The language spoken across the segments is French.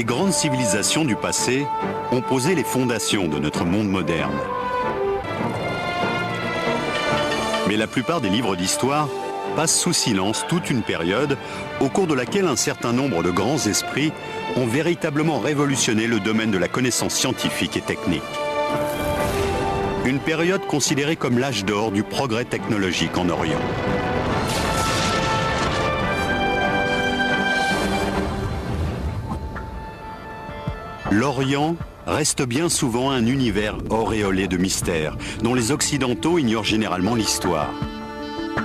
Les grandes civilisations du passé ont posé les fondations de notre monde moderne. Mais la plupart des livres d'histoire passent sous silence toute une période au cours de laquelle un certain nombre de grands esprits ont véritablement révolutionné le domaine de la connaissance scientifique et technique. Une période considérée comme l'âge d'or du progrès technologique en Orient. L'Orient reste bien souvent un univers auréolé de mystères, dont les Occidentaux ignorent généralement l'histoire.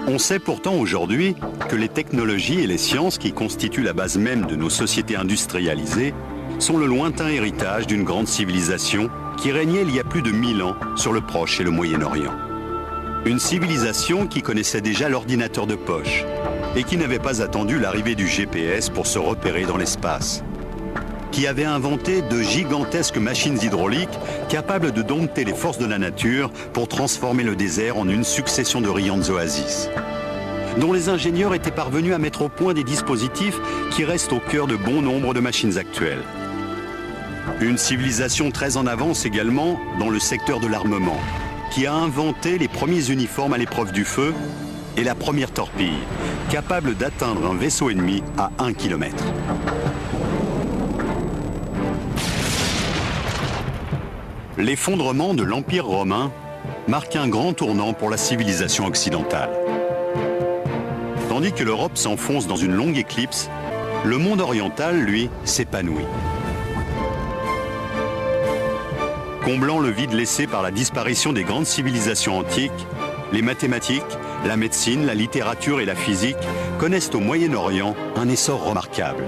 On sait pourtant aujourd'hui que les technologies et les sciences qui constituent la base même de nos sociétés industrialisées sont le lointain héritage d'une grande civilisation qui régnait il y a plus de 1000 ans sur le Proche et le Moyen-Orient. Une civilisation qui connaissait déjà l'ordinateur de poche et qui n'avait pas attendu l'arrivée du GPS pour se repérer dans l'espace, qui avait inventé de gigantesques machines hydrauliques capables de dompter les forces de la nature pour transformer le désert en une succession de riantes oasis, dont les ingénieurs étaient parvenus à mettre au point des dispositifs qui restent au cœur de bon nombre de machines actuelles. Une civilisation très en avance également dans le secteur de l'armement, qui a inventé les premiers uniformes à l'épreuve du feu et la première torpille, capable d'atteindre un vaisseau ennemi à 1 km. L'effondrement de l'Empire romain marque un grand tournant pour la civilisation occidentale. Tandis que l'Europe s'enfonce dans une longue éclipse, le monde oriental, lui, s'épanouit. Comblant le vide laissé par la disparition des grandes civilisations antiques, les mathématiques, la médecine, la littérature et la physique connaissent au Moyen-Orient un essor remarquable.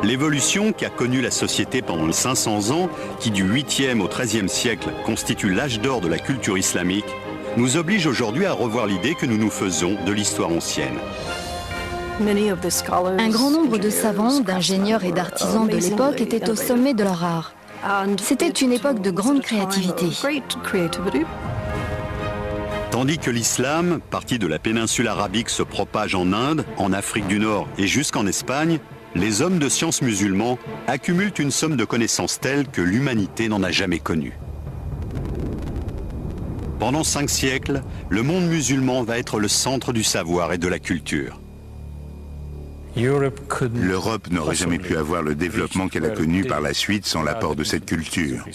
L'évolution qu'a connue la société pendant les 500 ans, qui du 8e au 13e siècle constitue l'âge d'or de la culture islamique, nous oblige aujourd'hui à revoir l'idée que nous nous faisons de l'histoire ancienne. Un grand nombre de savants, d'ingénieurs et d'artisans de l'époque étaient au sommet de leur art. C'était une époque de grande créativité. Tandis que l'islam, parti de la péninsule arabique, se propage en Inde, en Afrique du Nord et jusqu'en Espagne, les hommes de science musulmans accumulent une somme de connaissances telles que l'humanité n'en a jamais connue. Pendant 5 siècles, le monde musulman va être le centre du savoir et de la culture. L'Europe n'aurait jamais pu avoir le développement qu'elle a connu par la suite sans l'apport de cette culture.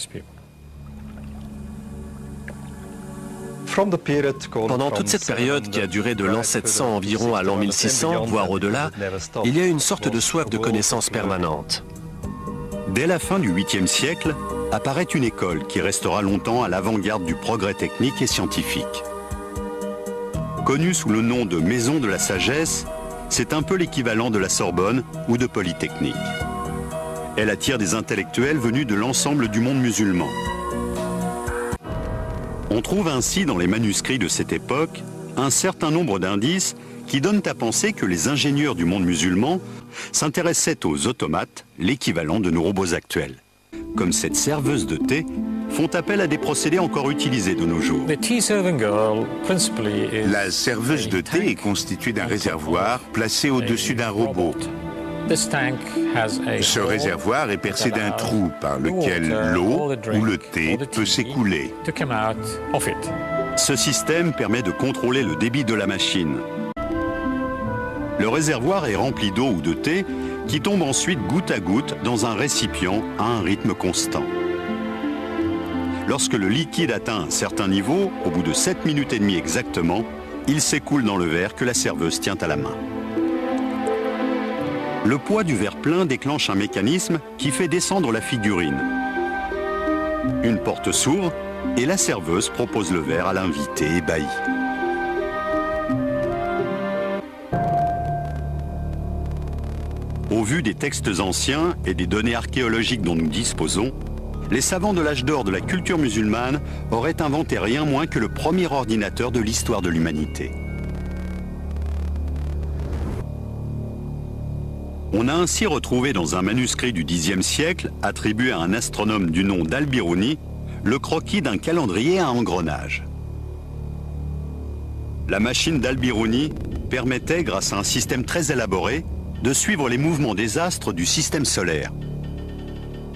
Pendant toute cette période qui a duré de l'an 700 environ à l'an 1600, voire au-delà, il y a une sorte de soif de connaissance permanente. Dès la fin du 8e siècle, apparaît une école qui restera longtemps à l'avant-garde du progrès technique et scientifique. Connue sous le nom de Maison de la Sagesse, c'est un peu l'équivalent de la Sorbonne ou de Polytechnique. Elle attire des intellectuels venus de l'ensemble du monde musulman. On trouve ainsi dans les manuscrits de cette époque un certain nombre d'indices qui donnent à penser que les ingénieurs du monde musulman s'intéressaient aux automates, l'équivalent de nos robots actuels. Comme cette serveuse de thé, font appel à des procédés encore utilisés de nos jours. La serveuse de thé est constituée d'un réservoir placé au-dessus d'un robot. Ce réservoir est percé d'un trou par lequel l'eau ou le thé peut s'écouler. Ce système permet de contrôler le débit de la machine. Le réservoir est rempli d'eau ou de thé qui tombe ensuite goutte à goutte dans un récipient à un rythme constant. Lorsque le liquide atteint un certain niveau, au bout de 7 minutes et demie exactement, il s'écoule dans le verre que la serveuse tient à la main. Le poids du verre plein déclenche un mécanisme qui fait descendre la figurine. Une porte s'ouvre et la serveuse propose le verre à l'invité ébahi. Au vu des textes anciens et des données archéologiques dont nous disposons, les savants de l'âge d'or de la culture musulmane auraient inventé rien moins que le premier ordinateur de l'histoire de l'humanité. On a ainsi retrouvé dans un manuscrit du Xe siècle, attribué à un astronome du nom d'Al-Biruni, le croquis d'un calendrier à engrenages. La machine d'Al-Biruni permettait, grâce à un système très élaboré, de suivre les mouvements des astres du système solaire.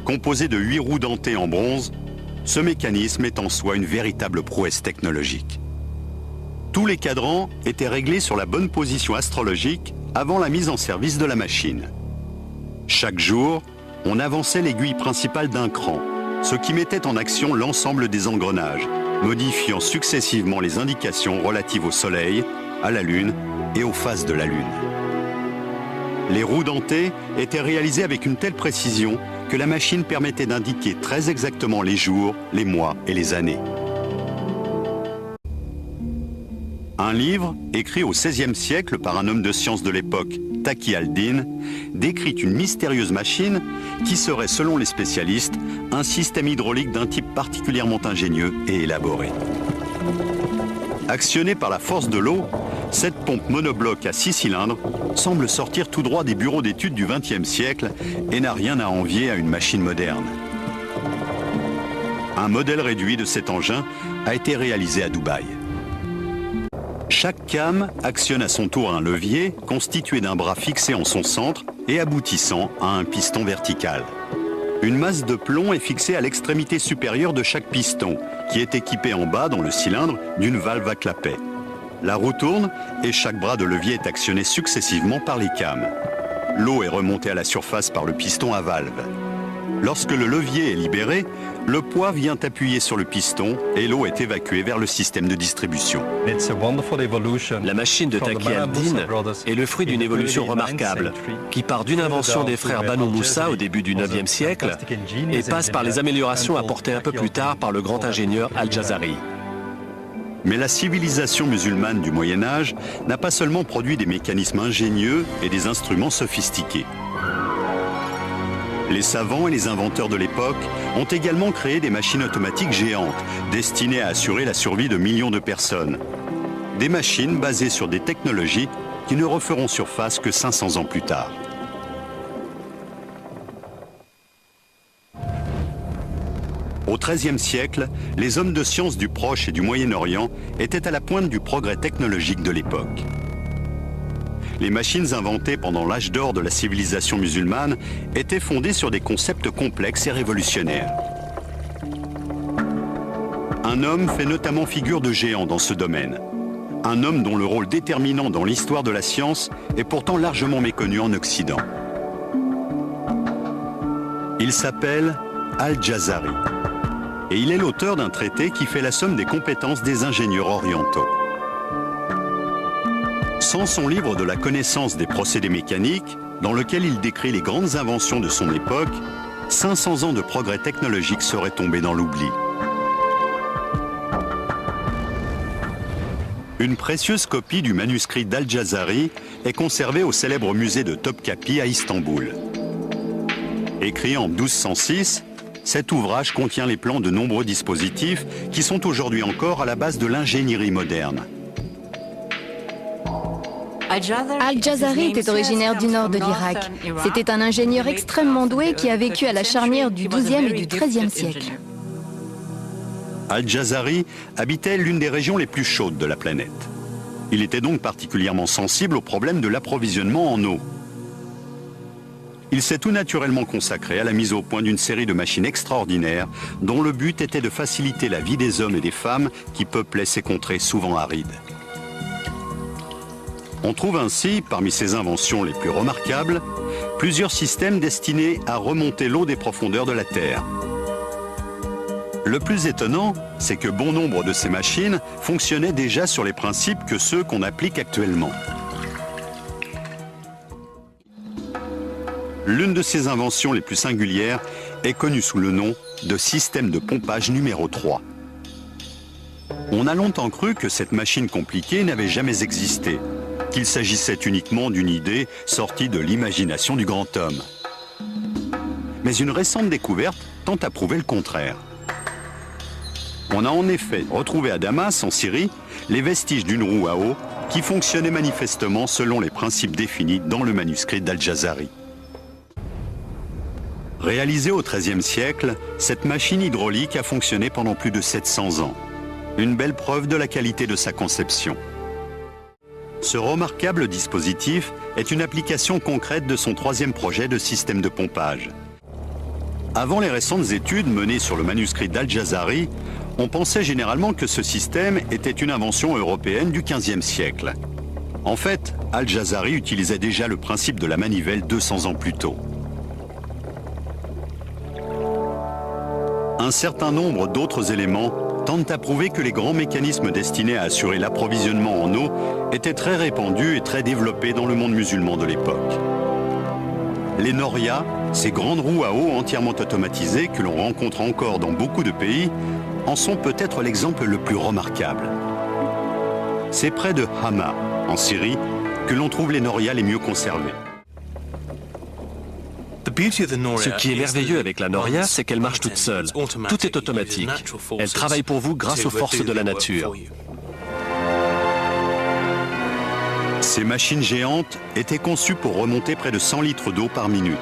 Composé de 8 roues dentées en bronze, ce mécanisme est en soi une véritable prouesse technologique. Tous les cadrans étaient réglés sur la bonne position astrologique avant la mise en service de la machine. Chaque jour, on avançait l'aiguille principale d'un cran, ce qui mettait en action l'ensemble des engrenages, modifiant successivement les indications relatives au Soleil, à la Lune et aux phases de la Lune. Les roues dentées étaient réalisées avec une telle précision que la machine permettait d'indiquer très exactement les jours, les mois et les années. Un livre, écrit au XVIe siècle par un homme de science de l'époque, Taqi al-Din, décrit une mystérieuse machine qui serait, selon les spécialistes, un système hydraulique d'un type particulièrement ingénieux et élaboré. Actionnée par la force de l'eau, cette pompe monobloc à 6 cylindres semble sortir tout droit des bureaux d'études du XXe siècle et n'a rien à envier à une machine moderne. Un modèle réduit de cet engin a été réalisé à Dubaï. Chaque came actionne à son tour un levier constitué d'un bras fixé en son centre et aboutissant à un piston vertical. Une masse de plomb est fixée à l'extrémité supérieure de chaque piston, qui est équipé en bas dans le cylindre d'une valve à clapet. La roue tourne et chaque bras de levier est actionné successivement par les cames. L'eau est remontée à la surface par le piston à valve. Lorsque le levier est libéré, le poids vient appuyer sur le piston et l'eau est évacuée vers le système de distribution. La machine de Taqi al-Din est le fruit d'une évolution remarquable qui part d'une invention des frères Banu Moussa au début du IXe siècle et passe par les améliorations apportées un peu plus tard par le grand ingénieur Al-Jazari. Mais la civilisation musulmane du Moyen-Âge n'a pas seulement produit des mécanismes ingénieux et des instruments sophistiqués. Les savants et les inventeurs de l'époque ont également créé des machines automatiques géantes, destinées à assurer la survie de millions de personnes. Des machines basées sur des technologies qui ne referont surface que 500 ans plus tard. Au XIIIe siècle, les hommes de science du Proche et du Moyen-Orient étaient à la pointe du progrès technologique de l'époque. Les machines inventées pendant l'âge d'or de la civilisation musulmane étaient fondées sur des concepts complexes et révolutionnaires. Un homme fait notamment figure de géant dans ce domaine. Un homme dont le rôle déterminant dans l'histoire de la science est pourtant largement méconnu en Occident. Il s'appelle Al-Jazari. Et il est l'auteur d'un traité qui fait la somme des compétences des ingénieurs orientaux. Sans son livre de la connaissance des procédés mécaniques, dans lequel il décrit les grandes inventions de son époque, 500 ans de progrès technologiques seraient tombés dans l'oubli. Une précieuse copie du manuscrit d'Al-Jazari est conservée au célèbre musée de Topkapi à Istanbul. Écrit en 1206, cet ouvrage contient les plans de nombreux dispositifs qui sont aujourd'hui encore à la base de l'ingénierie moderne. Al-Jazari était originaire du nord de l'Irak. C'était un ingénieur extrêmement doué qui a vécu à la charnière du XIIe et du XIIIe siècle. Al-Jazari habitait l'une des régions les plus chaudes de la planète. Il était donc particulièrement sensible au problème de l'approvisionnement en eau. Il s'est tout naturellement consacré à la mise au point d'une série de machines extraordinaires dont le but était de faciliter la vie des hommes et des femmes qui peuplaient ces contrées souvent arides. On trouve ainsi, parmi ses inventions les plus remarquables, plusieurs systèmes destinés à remonter l'eau des profondeurs de la Terre. Le plus étonnant, c'est que bon nombre de ces machines fonctionnaient déjà sur les principes que ceux qu'on applique actuellement. L'une de ses inventions les plus singulières est connue sous le nom de système de pompage numéro 3. On a longtemps cru que cette machine compliquée n'avait jamais existé, qu'il s'agissait uniquement d'une idée sortie de l'imagination du grand homme. Mais une récente découverte tend à prouver le contraire. On a en effet retrouvé à Damas, en Syrie, les vestiges d'une roue à eau qui fonctionnait manifestement selon les principes définis dans le manuscrit d'Al-Jazari. Réalisée au XIIIe siècle, cette machine hydraulique a fonctionné pendant plus de 700 ans. Une belle preuve de la qualité de sa conception. Ce remarquable dispositif est une application concrète de son troisième projet de système de pompage. Avant les récentes études menées sur le manuscrit d'Al-Jazari, on pensait généralement que ce système était une invention européenne du XVe siècle. En fait, Al-Jazari utilisait déjà le principe de la manivelle 200 ans plus tôt. Un certain nombre d'autres éléments tentent à prouver que les grands mécanismes destinés à assurer l'approvisionnement en eau étaient très répandus et très développés dans le monde musulman de l'époque. Les norias, ces grandes roues à eau entièrement automatisées que l'on rencontre encore dans beaucoup de pays, en sont peut-être l'exemple le plus remarquable. C'est près de Hama, en Syrie, que l'on trouve les norias les mieux conservés. Ce qui est merveilleux avec la Noria, c'est qu'elle marche toute seule. Tout est automatique. Elle travaille pour vous grâce aux forces de la nature. Ces machines géantes étaient conçues pour remonter près de 100 litres d'eau par minute.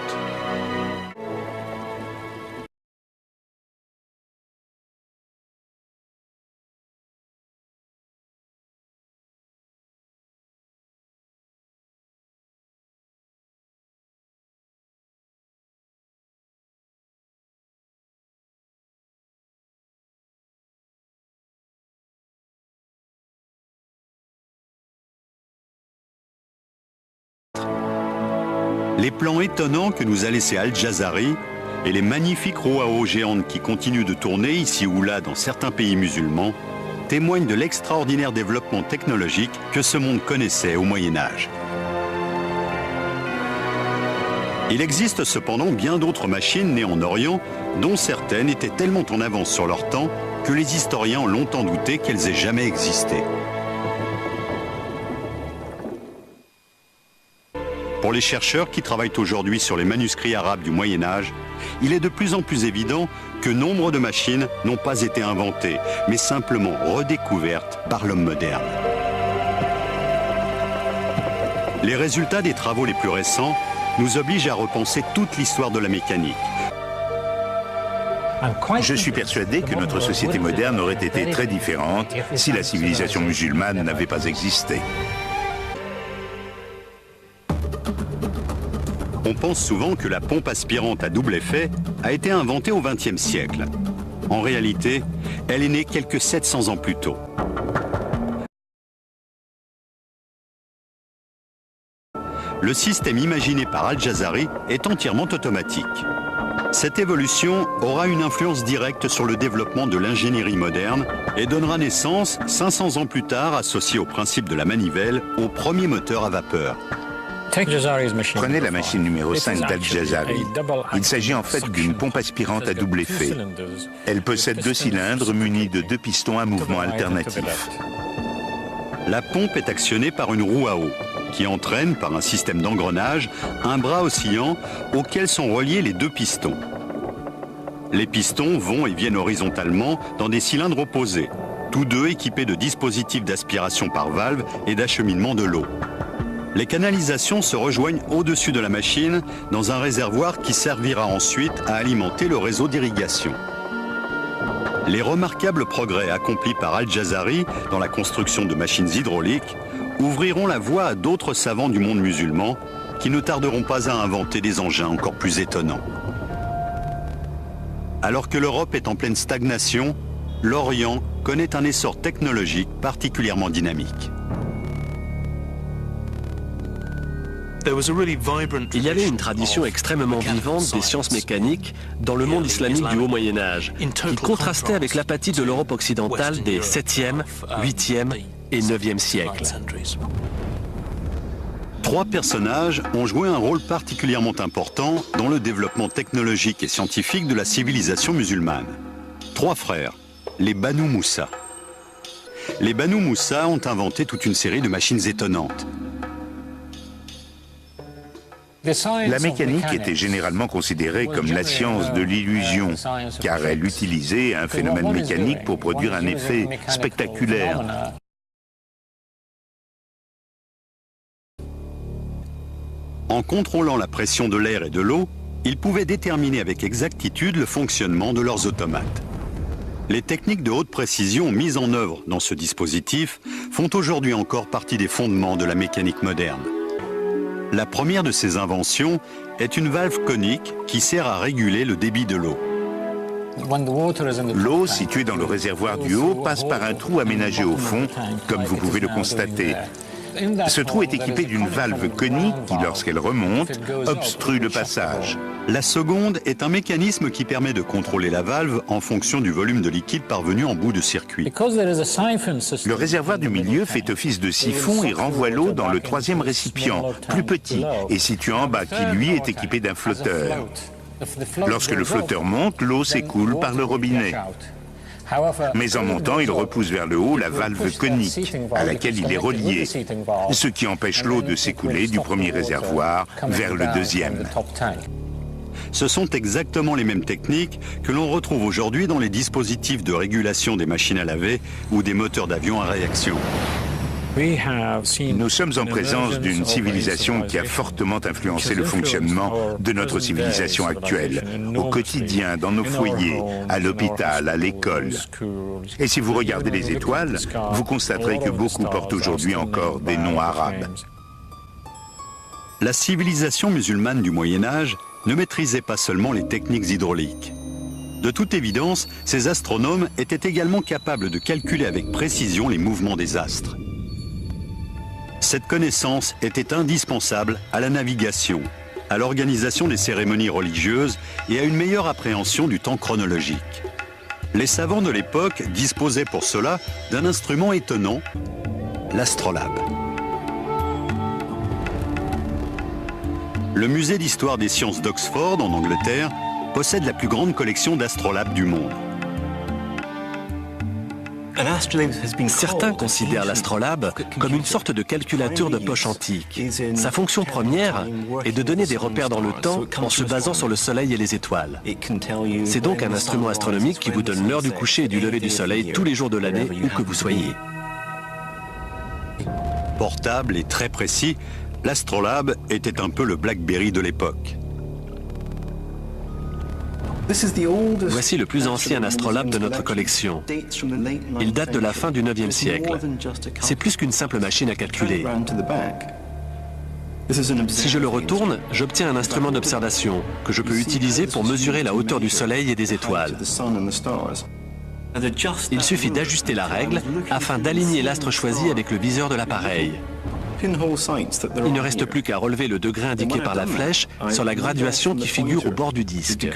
Les plans étonnants que nous a laissés Al-Jazari et les magnifiques roues à eau géantes qui continuent de tourner ici ou là dans certains pays musulmans témoignent de l'extraordinaire développement technologique que ce monde connaissait au Moyen-Âge. Il existe cependant bien d'autres machines nées en Orient, dont certaines étaient tellement en avance sur leur temps que les historiens ont longtemps douté qu'elles aient jamais existé. Pour les chercheurs qui travaillent aujourd'hui sur les manuscrits arabes du Moyen-Âge, il est de plus en plus évident que nombre de machines n'ont pas été inventées, mais simplement redécouvertes par l'homme moderne. Les résultats des travaux les plus récents nous obligent à repenser toute l'histoire de la mécanique. Je suis persuadé que notre société moderne aurait été très différente si la civilisation musulmane n'avait pas existé. On pense souvent que la pompe aspirante à double effet a été inventée au XXe siècle. En réalité, elle est née quelques 700 ans plus tôt. Le système imaginé par Al-Jazari est entièrement automatique. Cette évolution aura une influence directe sur le développement de l'ingénierie moderne et donnera naissance, 500 ans plus tard, associé au principe de la manivelle, au premier moteur à vapeur. Prenez la machine numéro 5 d'Al-Jazari. Il s'agit en fait d'une pompe aspirante à double effet. Elle possède 2 cylindres munis de 2 pistons à mouvement alternatif. La pompe est actionnée par une roue à eau, qui entraîne, par un système d'engrenage, un bras oscillant auquel sont reliés les 2 pistons. Les pistons vont et viennent horizontalement dans des cylindres opposés, tous deux équipés de dispositifs d'aspiration par valve et d'acheminement de l'eau. Les canalisations se rejoignent au-dessus de la machine dans un réservoir qui servira ensuite à alimenter le réseau d'irrigation. Les remarquables progrès accomplis par Al-Jazari dans la construction de machines hydrauliques ouvriront la voie à d'autres savants du monde musulman qui ne tarderont pas à inventer des engins encore plus étonnants. Alors que l'Europe est en pleine stagnation, l'Orient connaît un essor technologique particulièrement dynamique. Il y avait une tradition extrêmement vivante des sciences mécaniques dans le monde islamique du Haut Moyen-Âge, qui contrastait avec l'apathie de l'Europe occidentale des 7e, 8e et 9e siècles. 3 personnages ont joué un rôle particulièrement important dans le développement technologique et scientifique de la civilisation musulmane. 3 frères, les Banu Moussa. Les Banu Moussa ont inventé toute une série de machines étonnantes. La mécanique était généralement considérée comme la science de l'illusion, car elle utilisait un phénomène mécanique pour produire un effet spectaculaire. En contrôlant la pression de l'air et de l'eau, ils pouvaient déterminer avec exactitude le fonctionnement de leurs automates. Les techniques de haute précision mises en œuvre dans ce dispositif font aujourd'hui encore partie des fondements de la mécanique moderne. La première de ces inventions est une valve conique qui sert à réguler le débit de l'eau. L'eau située dans le réservoir du haut passe par un trou aménagé au fond, comme vous pouvez le constater. Ce trou est équipé d'une valve conique qui, lorsqu'elle remonte, obstrue le passage. La seconde est un mécanisme qui permet de contrôler la valve en fonction du volume de liquide parvenu en bout de circuit. Le réservoir du milieu fait office de siphon et renvoie l'eau dans le troisième récipient, plus petit et situé en bas, qui lui est équipé d'un flotteur. Lorsque le flotteur monte, l'eau s'écoule par le robinet. Mais en montant, il repousse vers le haut la valve conique à laquelle il est relié, ce qui empêche l'eau de s'écouler du premier réservoir vers le deuxième. Ce sont exactement les mêmes techniques que l'on retrouve aujourd'hui dans les dispositifs de régulation des machines à laver ou des moteurs d'avion à réaction. Nous sommes en présence d'une civilisation qui a fortement influencé le fonctionnement de notre civilisation actuelle, au quotidien, dans nos foyers, à l'hôpital, à l'école. Et si vous regardez les étoiles, vous constaterez que beaucoup portent aujourd'hui encore des noms arabes. La civilisation musulmane du Moyen-Âge ne maîtrisait pas seulement les techniques hydrauliques. De toute évidence, ces astronomes étaient également capables de calculer avec précision les mouvements des astres. Cette connaissance était indispensable à la navigation, à l'organisation des cérémonies religieuses et à une meilleure appréhension du temps chronologique. Les savants de l'époque disposaient pour cela d'un instrument étonnant, l'astrolabe. Le musée d'histoire des sciences d'Oxford, en Angleterre, possède la plus grande collection d'astrolabes du monde. Certains considèrent l'astrolabe comme une sorte de calculateur de poche antique. Sa fonction première est de donner des repères dans le temps en se basant sur le soleil et les étoiles. C'est donc un instrument astronomique qui vous donne l'heure du coucher et du lever du soleil tous les jours de l'année, où que vous soyez. Portable et très précis, l'astrolabe était un peu le BlackBerry de l'époque. Voici le plus ancien astrolabe de notre collection. Il date de la fin du 9e siècle. C'est plus qu'une simple machine à calculer. Si je le retourne, j'obtiens un instrument d'observation que je peux utiliser pour mesurer la hauteur du Soleil et des étoiles. Il suffit d'ajuster la règle afin d'aligner l'astre choisi avec le viseur de l'appareil. Il ne reste plus qu'à relever le degré indiqué par la flèche sur la graduation qui figure au bord du disque.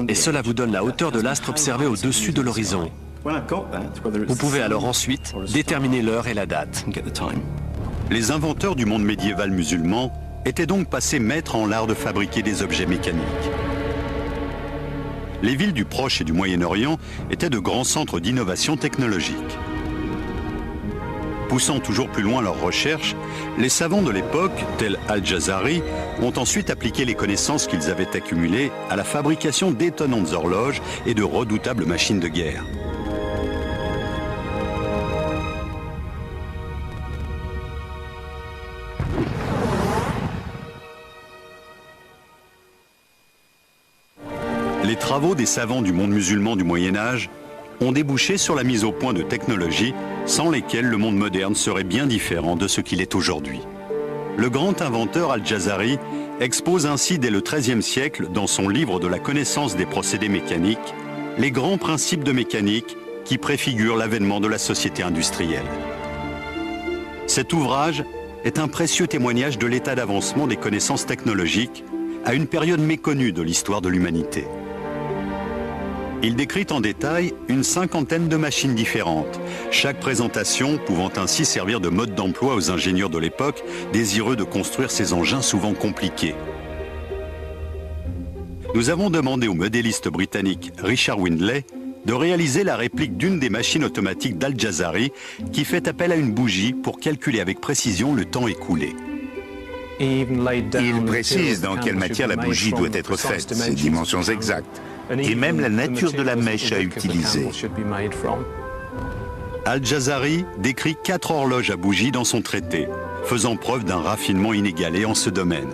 Et cela vous donne la hauteur de l'astre observé au-dessus de l'horizon. Vous pouvez alors ensuite déterminer l'heure et la date. Les inventeurs du monde médiéval musulman étaient donc passés maîtres en l'art de fabriquer des objets mécaniques. Les villes du Proche et du Moyen-Orient étaient de grands centres d'innovation technologique. Poussant toujours plus loin leurs recherches, les savants de l'époque, tels Al-Jazari, ont ensuite appliqué les connaissances qu'ils avaient accumulées à la fabrication d'étonnantes horloges et de redoutables machines de guerre. Les travaux des savants du monde musulman du Moyen-Âge ont débouché sur la mise au point de technologies sans lesquelles le monde moderne serait bien différent de ce qu'il est aujourd'hui. Le grand inventeur Al-Jazari expose ainsi dès le XIIIe siècle, dans son livre de la connaissance des procédés mécaniques, les grands principes de mécanique qui préfigurent l'avènement de la société industrielle. Cet ouvrage est un précieux témoignage de l'état d'avancement des connaissances technologiques à une période méconnue de l'histoire de l'humanité. Il décrit en détail une cinquantaine de machines différentes, chaque présentation pouvant ainsi servir de mode d'emploi aux ingénieurs de l'époque désireux de construire ces engins souvent compliqués. Nous avons demandé au modéliste britannique Richard Windley de réaliser la réplique d'une des machines automatiques d'Al-Jazari qui fait appel à une bougie pour calculer avec précision le temps écoulé. Il précise dans quelle matière la bougie doit être faite, ses dimensions exactes, et même la nature de la mèche à utiliser. Al-Jazari décrit 4 horloges à bougie dans son traité, faisant preuve d'un raffinement inégalé en ce domaine.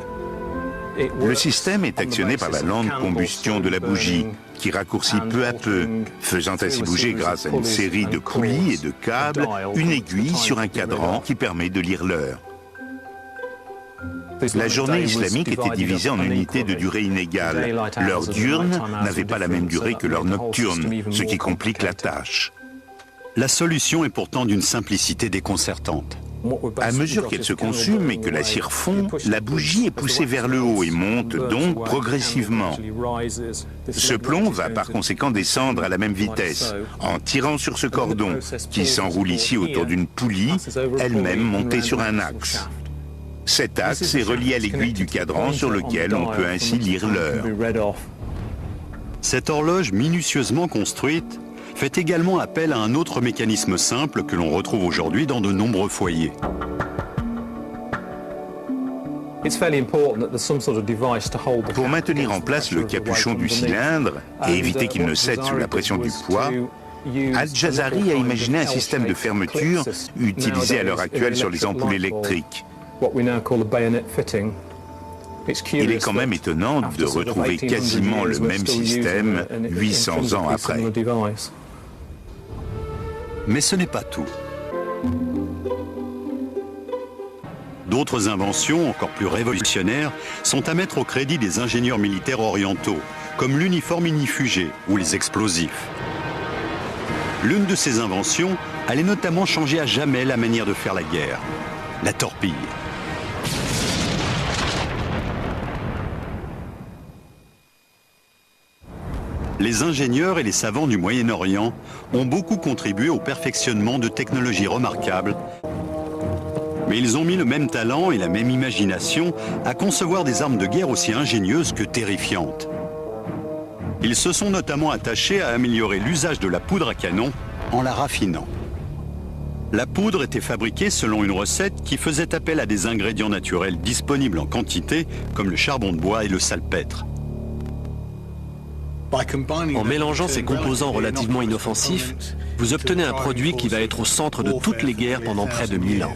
Le système est actionné par la lente combustion de la bougie, qui raccourcit peu à peu, faisant ainsi bouger grâce à une série de poulies et de câbles, une aiguille sur un cadran qui permet de lire l'heure. La journée islamique était divisée en unités de durée inégales. L'heure diurne n'avait pas la même durée que l'heure nocturne, ce qui complique la tâche. La solution est pourtant d'une simplicité déconcertante. À mesure qu'elle se consume et que la cire fond, la bougie est poussée vers le haut et monte donc progressivement. Ce plomb va par conséquent descendre à la même vitesse, en tirant sur ce cordon, qui s'enroule ici autour d'une poulie, elle-même montée sur un axe. Cet axe est relié à l'aiguille du cadran sur lequel on peut ainsi lire l'heure. Cette horloge minutieusement construite fait également appel à un autre mécanisme simple que l'on retrouve aujourd'hui dans de nombreux foyers. Pour maintenir en place le capuchon du cylindre et éviter qu'il ne cède sous la pression du poids, Al-Jazari a imaginé un système de fermeture utilisé à l'heure actuelle sur les ampoules électriques. Il est quand même étonnant de retrouver quasiment le même système 800 ans après. Mais ce n'est pas tout. D'autres inventions, encore plus révolutionnaires, sont à mettre au crédit des ingénieurs militaires orientaux, comme l'uniforme unifugé ou les explosifs. L'une de ces inventions allait notamment changer à jamais la manière de faire la guerre, la torpille. Les ingénieurs et les savants du Moyen-Orient ont beaucoup contribué au perfectionnement de technologies remarquables, mais ils ont mis le même talent et la même imagination à concevoir des armes de guerre aussi ingénieuses que terrifiantes. Ils se sont notamment attachés à améliorer l'usage de la poudre à canon en la raffinant. La poudre était fabriquée selon une recette qui faisait appel à des ingrédients naturels disponibles en quantité, comme le charbon de bois et le salpêtre. En mélangeant ces composants relativement inoffensifs, vous obtenez un produit qui va être au centre de toutes les guerres pendant près de 1000 ans.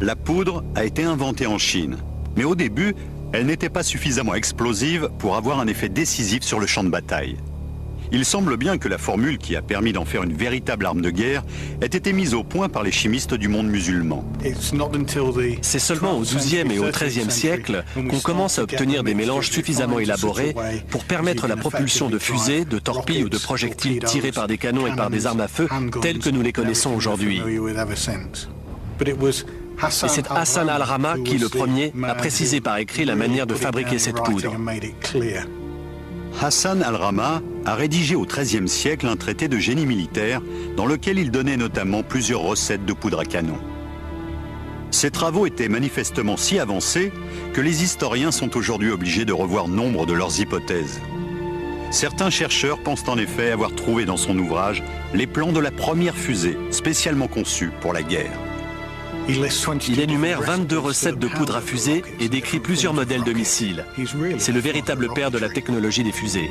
La poudre a été inventée en Chine, mais au début, elle n'était pas suffisamment explosive pour avoir un effet décisif sur le champ de bataille. Il semble bien que la formule qui a permis d'en faire une véritable arme de guerre ait été mise au point par les chimistes du monde musulman. C'est seulement au XIIe et au XIIIe siècle qu'on commence à obtenir des mélanges suffisamment élaborés pour permettre la propulsion de fusées, de torpilles ou de projectiles tirés par des canons et par des armes à feu telles que nous les connaissons aujourd'hui. Et c'est Hassan al-Rama qui, le premier, a précisé par écrit la manière de fabriquer cette poudre. Hassan al-Rama a rédigé au XIIIe siècle un traité de génie militaire dans lequel il donnait notamment plusieurs recettes de poudre à canon. Ces travaux étaient manifestement si avancés que les historiens sont aujourd'hui obligés de revoir nombre de leurs hypothèses. Certains chercheurs pensent en effet avoir trouvé dans son ouvrage les plans de la première fusée spécialement conçue pour la guerre. Il énumère 22 recettes de poudre à fusée et décrit plusieurs modèles de missiles. C'est le véritable père de la technologie des fusées.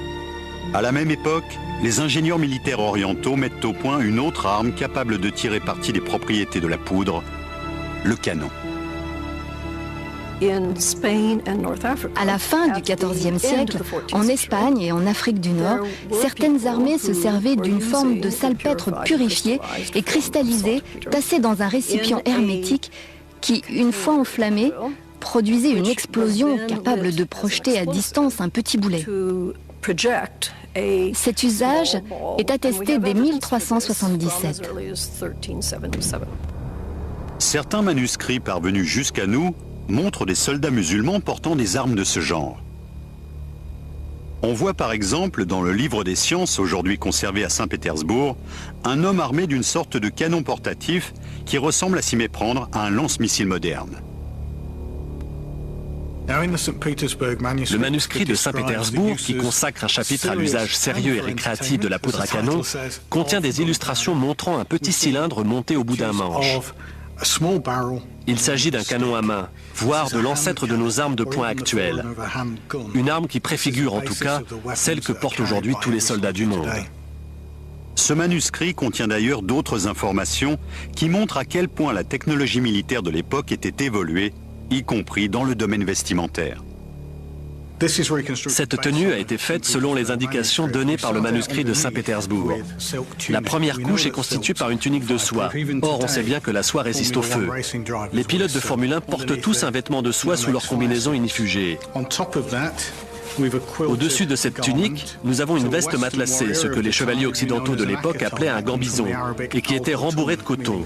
À la même époque, les ingénieurs militaires orientaux mettent au point une autre arme capable de tirer parti des propriétés de la poudre, le canon. À la fin du XIVe siècle, en Espagne et en Afrique du Nord, certaines armées se servaient d'une forme de salpêtre purifié et cristallisé, tassé dans un récipient hermétique qui, une fois enflammé, produisait une explosion capable de projeter à distance un petit boulet. Cet usage est attesté dès 1377. Certains manuscrits parvenus jusqu'à nous montrent des soldats musulmans portant des armes de ce genre. On voit par exemple dans le livre des sciences, aujourd'hui conservé à Saint-Pétersbourg, un homme armé d'une sorte de canon portatif qui ressemble à s'y méprendre à un lance-missile moderne. Le manuscrit de Saint-Pétersbourg, qui consacre un chapitre à l'usage sérieux et récréatif de la poudre à canon, contient des illustrations montrant un petit cylindre monté au bout d'un manche. Il s'agit d'un canon à main, voire de l'ancêtre de nos armes de poing actuelles. Une arme qui préfigure en tout cas celle que portent aujourd'hui tous les soldats du monde. Ce manuscrit contient d'ailleurs d'autres informations qui montrent à quel point la technologie militaire de l'époque était évoluée, y compris dans le domaine vestimentaire. Cette tenue a été faite selon les indications données par le manuscrit de Saint-Pétersbourg. La première couche est constituée par une tunique de soie. Or, on sait bien que la soie résiste au feu. Les pilotes de Formule 1 portent tous un vêtement de soie sous leur combinaison inifugée. Au-dessus de cette tunique, nous avons une veste matelassée, ce que les chevaliers occidentaux de l'époque appelaient un gambison, et qui était rembourré de coton.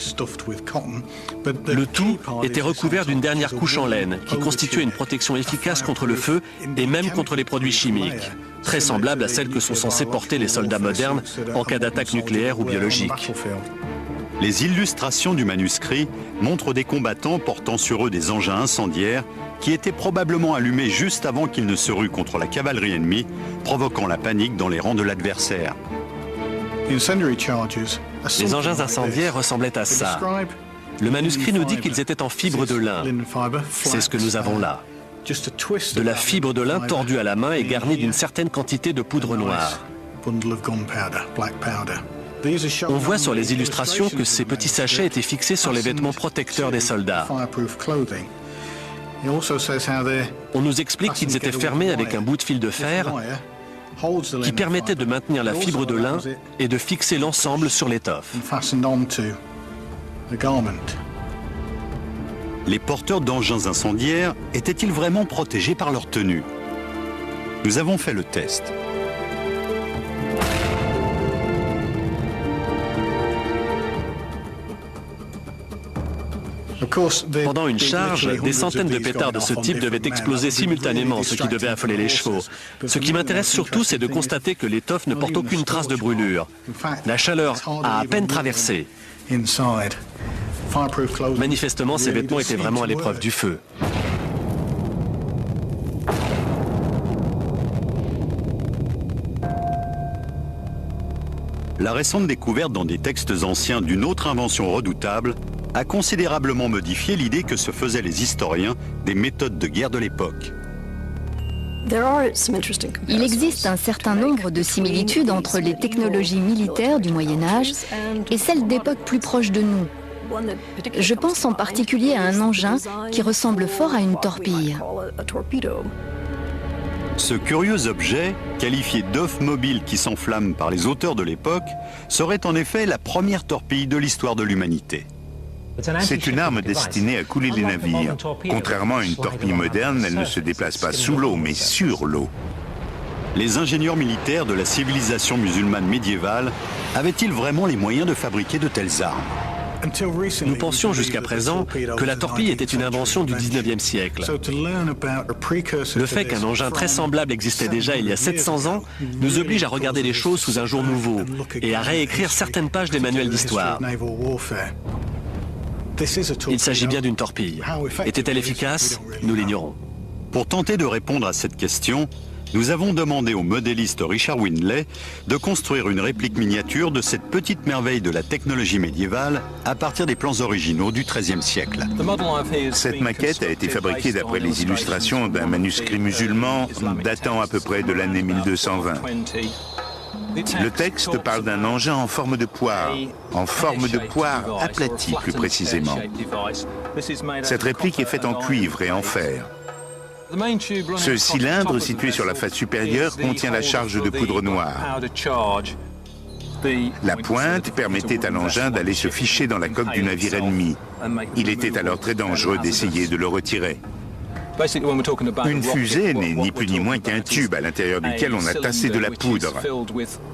Le tout était recouvert d'une dernière couche en laine, qui constituait une protection efficace contre le feu et même contre les produits chimiques, très semblable à celle que sont censés porter les soldats modernes en cas d'attaque nucléaire ou biologique. Les illustrations du manuscrit montrent des combattants portant sur eux des engins incendiaires qui étaient probablement allumés juste avant qu'ils ne se ruent contre la cavalerie ennemie, provoquant la panique dans les rangs de l'adversaire. Les engins incendiaires ressemblaient à ça. Le manuscrit nous dit qu'ils étaient en fibre de lin. C'est ce que nous avons là. De la fibre de lin tordue à la main et garnie d'une certaine quantité de poudre noire. On voit sur les illustrations que ces petits sachets étaient fixés sur les vêtements protecteurs des soldats. On nous explique qu'ils étaient fermés avec un bout de fil de fer qui permettait de maintenir la fibre de lin et de fixer l'ensemble sur l'étoffe. Les porteurs d'engins incendiaires étaient-ils vraiment protégés par leur tenue? Nous avons fait le test. Pendant une charge, des centaines de pétards de ce type devaient exploser simultanément, ce qui devait affoler les chevaux. Ce qui m'intéresse surtout, c'est de constater que l'étoffe ne porte aucune trace de brûlure. La chaleur a à peine traversé. Manifestement, ces vêtements étaient vraiment à l'épreuve du feu. La récente découverte dans des textes anciens d'une autre invention redoutable a considérablement modifié l'idée que se faisaient les historiens des méthodes de guerre de l'époque. Il existe un certain nombre de similitudes entre les technologies militaires du Moyen-Âge et celles d'époques plus proches de nous. Je pense en particulier à un engin qui ressemble fort à une torpille. Ce curieux objet, qualifié d'œuf mobile qui s'enflamme par les auteurs de l'époque, serait en effet la première torpille de l'histoire de l'humanité. C'est une arme destinée à couler les navires. Contrairement à une torpille moderne, elle ne se déplace pas sous l'eau, mais sur l'eau. Les ingénieurs militaires de la civilisation musulmane médiévale avaient-ils vraiment les moyens de fabriquer de telles armes? Nous pensions jusqu'à présent que la torpille était une invention du 19e siècle. Le fait qu'un engin très semblable existait déjà il y a 700 ans nous oblige à regarder les choses sous un jour nouveau et à réécrire certaines pages des manuels d'histoire. Il s'agit bien d'une torpille. Était-elle efficace? Nous l'ignorons. Pour tenter de répondre à cette question, nous avons demandé au modéliste Richard Windley de construire une réplique miniature de cette petite merveille de la technologie médiévale à partir des plans originaux du XIIIe siècle. Cette maquette a été fabriquée d'après les illustrations d'un manuscrit musulman datant à peu près de l'année 1220. Le texte parle d'un engin en forme de poire aplatie plus précisément. Cette réplique est faite en cuivre et en fer. Ce cylindre situé sur la face supérieure contient la charge de poudre noire. La pointe permettait à l'engin d'aller se ficher dans la coque du navire ennemi. Il était alors très dangereux d'essayer de le retirer. Une fusée n'est ni plus ni moins qu'un tube à l'intérieur duquel on a tassé de la poudre.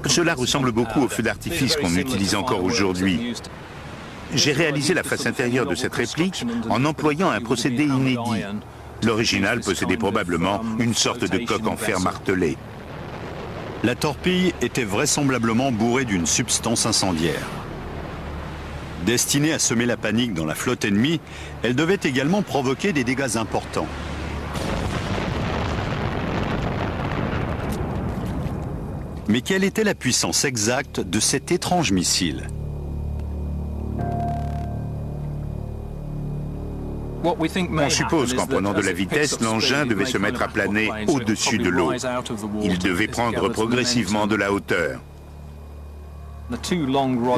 Cela ressemble beaucoup au feu d'artifice qu'on utilise encore aujourd'hui. J'ai réalisé la face intérieure de cette réplique en employant un procédé inédit. L'original possédait probablement une sorte de coque en fer martelé. La torpille était vraisemblablement bourrée d'une substance incendiaire. Destinée à semer la panique dans la flotte ennemie, elle devait également provoquer des dégâts importants. Mais quelle était la puissance exacte de cet étrange missile ? On suppose qu'en prenant de la vitesse, l'engin devait se mettre à planer au-dessus de l'eau. Il devait prendre progressivement de la hauteur.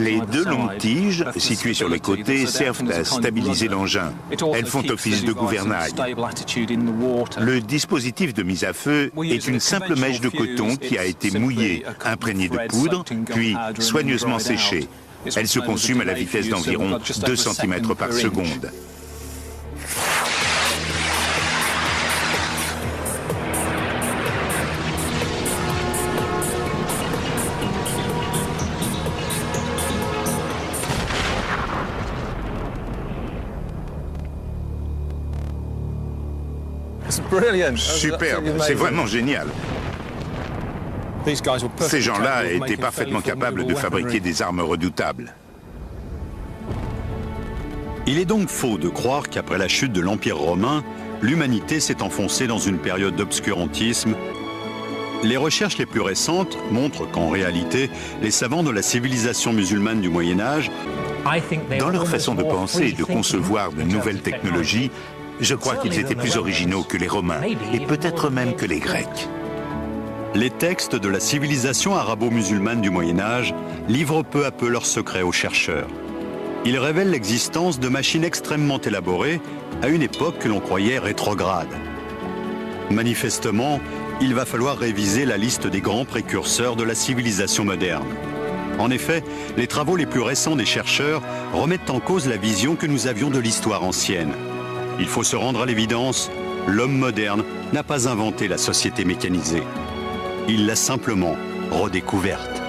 Les deux longues tiges, situées sur les côtés, servent à stabiliser l'engin. Elles font office de gouvernail. Le dispositif de mise à feu est une simple mèche de coton qui a été mouillée, imprégnée de poudre, puis soigneusement séchée. Elle se consume à la vitesse d'environ 2 cm par seconde. Superbe, c'est vraiment génial. Ces gens-là étaient parfaitement capables de fabriquer des armes redoutables. Il est donc faux de croire qu'après la chute de l'Empire romain, l'humanité s'est enfoncée dans une période d'obscurantisme. Les recherches les plus récentes montrent qu'en réalité, les savants de la civilisation musulmane du Moyen-Âge, dans leur façon de penser et de concevoir de nouvelles technologies, je crois qu'ils étaient plus originaux que les Romains, et peut-être même que les Grecs. les textes de la civilisation arabo-musulmane du Moyen-Âge livrent peu à peu leurs secrets aux chercheurs. Ils révèlent l'existence de machines extrêmement élaborées à une époque que l'on croyait rétrograde. Manifestement, il va falloir réviser la liste des grands précurseurs de la civilisation moderne. En effet, les travaux les plus récents des chercheurs remettent en cause la vision que nous avions de l'histoire ancienne. Il faut se rendre à l'évidence, l'homme moderne n'a pas inventé la société mécanisée. Il l'a simplement redécouverte.